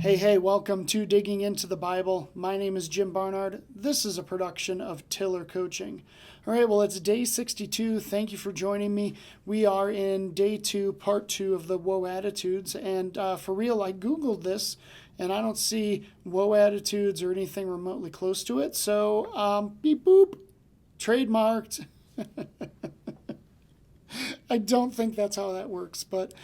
Hey, welcome to Digging into the Bible. My name is Jim Barnard. This is a production of Tiller Coaching. All right, well, it's day 62. Thank you for joining me. We are in day 2, part 2 of the Woeattitudes. And for real, I Googled this, and I don't see Woeattitudes or anything remotely close to it. So, beep boop, trademarked. I don't think that's how that works, but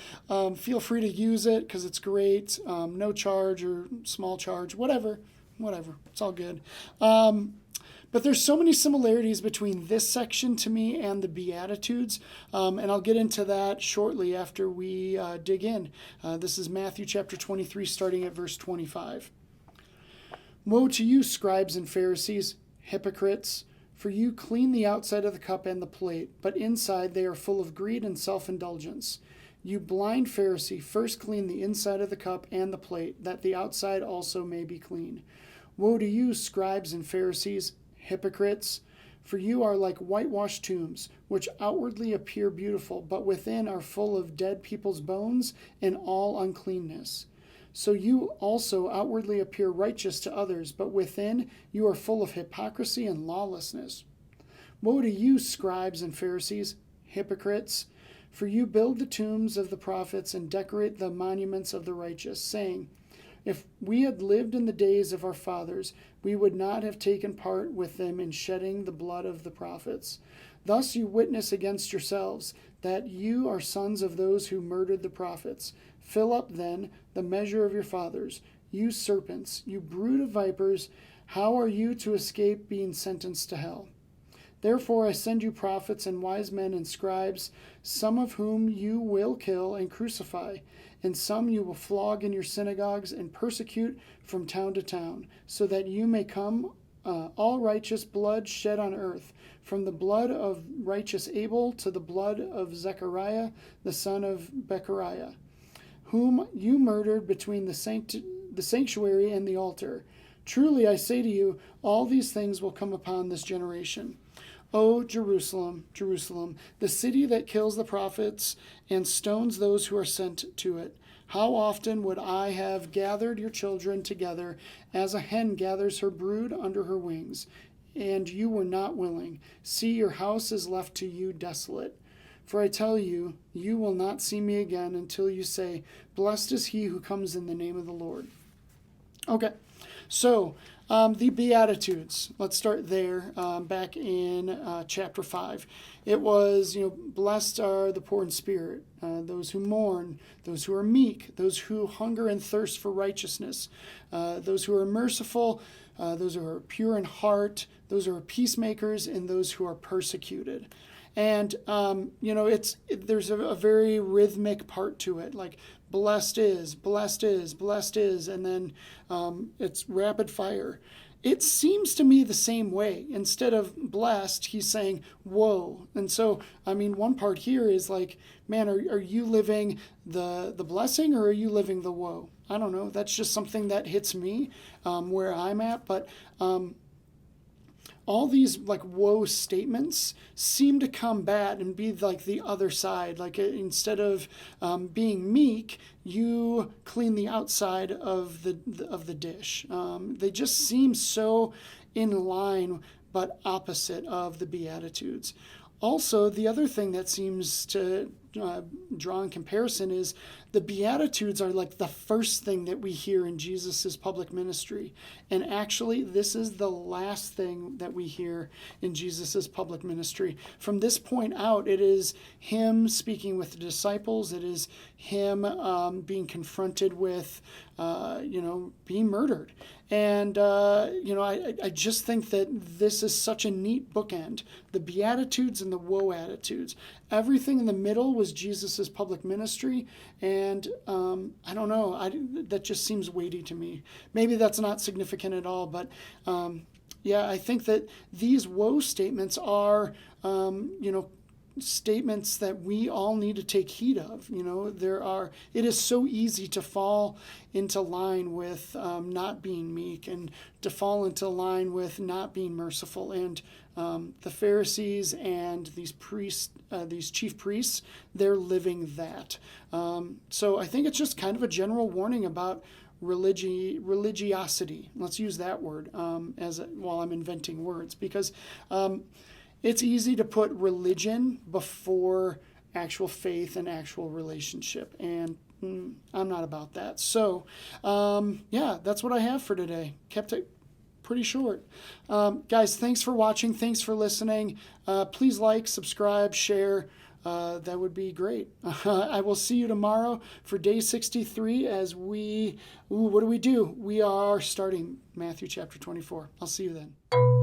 feel free to use it because it's great. No charge or small charge, whatever. It's all good. But there's so many similarities between this section to me and the Beatitudes, and I'll get into that shortly after we dig in. This is Matthew chapter 23, starting at verse 25. Woe to you, scribes and Pharisees, hypocrites! For you clean the outside of the cup and the plate, but inside they are full of greed and self-indulgence. You blind Pharisee, first clean the inside of the cup and the plate, that the outside also may be clean. Woe to you, scribes and Pharisees, hypocrites! For you are like whitewashed tombs, which outwardly appear beautiful, but within are full of dead people's bones and all uncleanness. So you also outwardly appear righteous to others, but within you are full of hypocrisy and lawlessness. Woe to you, scribes and Pharisees, hypocrites! For you build the tombs of the prophets and decorate the monuments of the righteous, saying, if we had lived in the days of our fathers, we would not have taken part with them in shedding the blood of the prophets. Thus you witness against yourselves that you are sons of those who murdered the prophets. Fill up, then, the measure of your fathers. You serpents, you brood of vipers, how are you to escape being sentenced to hell? Therefore I send you prophets and wise men and scribes, some of whom you will kill and crucify, and some you will flog in your synagogues and persecute from town to town, so that you may come all righteous blood shed on earth, from the blood of righteous Abel to the blood of Zechariah, the son of Bechariah, whom you murdered between the sanctuary and the altar. Truly I say to you, all these things will come upon this generation. O Jerusalem, Jerusalem, the city that kills the prophets and stones those who are sent to it. How often would I have gathered your children together as a hen gathers her brood under her wings, and you were not willing. See, your house is left to you desolate. For I tell you, you will not see me again until you say, blessed is he who comes in the name of the Lord. Okay, so the Beatitudes. Let's start there, back in chapter 5. It was, blessed are the poor in spirit, those who mourn, those who are meek, those who hunger and thirst for righteousness, those who are merciful, those who are pure in heart, those who are peacemakers, and those who are persecuted. And, there's a very rhythmic part to it, like blessed is, and then it's rapid fire. It seems to me the same way. Instead of blessed, he's saying woe. And so, one part here is like, man, are you living the blessing or are you living the woe? I don't know. That's just something that hits me where I'm at. But all these like woe statements seem to combat and be like the other side. Like instead of being meek, you clean the outside of the dish. They just seem so in line but opposite of the Beatitudes. Also, the other thing that seems to draw in comparison is the Beatitudes are like the first thing that we hear in Jesus' public ministry. And actually, this is the last thing that we hear in Jesus' public ministry. From this point out, it is him speaking with the disciples. It is him being confronted with, being murdered. And, I just think that this is such a neat bookend. The Beatitudes and the Woeattitudes. Everything in the middle was Jesus' public ministry. And I don't know, that just seems weighty to me. Maybe that's not significant at all. But, I think that these woe statements are, statements that we all need to take heed of. It is so easy to fall into line with not being meek, and to fall into line with not being merciful. And the Pharisees and these priests, these chief priests, they're living that. So I think it's just kind of a general warning about religiosity. Let's use that word while I'm inventing words, because it's easy to put religion before actual faith and actual relationship, and I'm not about that. So, that's what I have for today. Kept it pretty short. Guys, thanks for watching. Thanks for listening. Please like, subscribe, share. That would be great. I will see you tomorrow for day 63 as what do? We are starting Matthew chapter 24. I'll see you then.